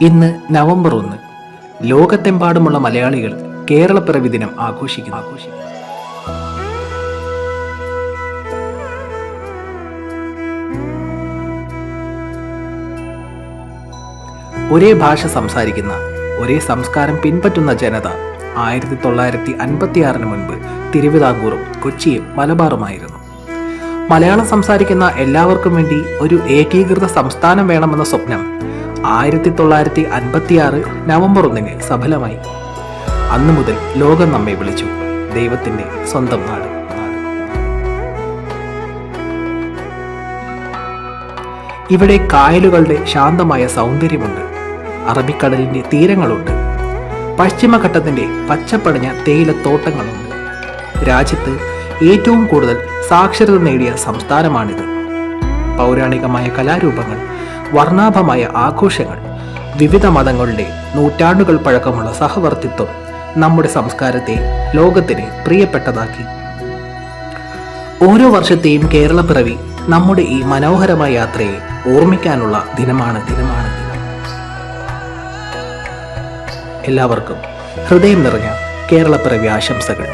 ഇന്ന് നവംബർ 1. ലോകത്തെമ്പാടുമുള്ള മലയാളികൾ കേരളപ്പിറവി ദിനം ആഘോഷിക്കുന്നു. ഒരേ ഭാഷ സംസാരിക്കുന്ന, ഒരേ സംസ്കാരം പിൻപറ്റുന്ന ജനത 1956 മുൻപ് തിരുവിതാംകൂറും കൊച്ചിയും മലബാറുമായിരുന്നു. മലയാളം സംസാരിക്കുന്ന എല്ലാവർക്കും വേണ്ടി ഒരു ഏകീകൃത സംസ്ഥാനം വേണമെന്ന സ്വപ്നം 1956 നവംബർ 1 സഫലമായി. അന്നു മുതൽ ലോകം നമ്മെ വിളിച്ചു ദൈവത്തിന്റെ സ്വന്തം നാട്. ഇവിടെ കായലുകളുടെ ശാന്തമായ സൗന്ദര്യമുണ്ട്, അറബിക്കടലിന്റെ തീരങ്ങളുണ്ട്, പശ്ചിമഘട്ടത്തിന്റെ പച്ചപ്പടഞ്ഞ തേയിലത്തോട്ടങ്ങളുണ്ട്. രാജ്യത്ത് ഏറ്റവും കൂടുതൽ സാക്ഷരത നേടിയ സംസ്ഥാനമാണിത്. പൗരാണികമായ കലാരൂപങ്ങൾ, വർണ്ണാഭമായ ആഘോഷങ്ങൾ, വിവിധ മതങ്ങളുടെ നൂറ്റാണ്ടുകൾ പഴക്കമുള്ള സഹവർത്തിത്വം നമ്മുടെ സംസ്കാരത്തെ ലോകത്തിന് പ്രിയപ്പെട്ടതാക്കി. ഓരോ വർഷത്തെയും കേരളപ്പിറവി നമ്മുടെ ഈ മനോഹരമായ യാത്രയെ ഓർമ്മിക്കാനുള്ള ദിനമാണ്. എല്ലാവർക്കും ഹൃദയം നിറഞ്ഞ കേരളപ്പിറവി ആശംസകൾ.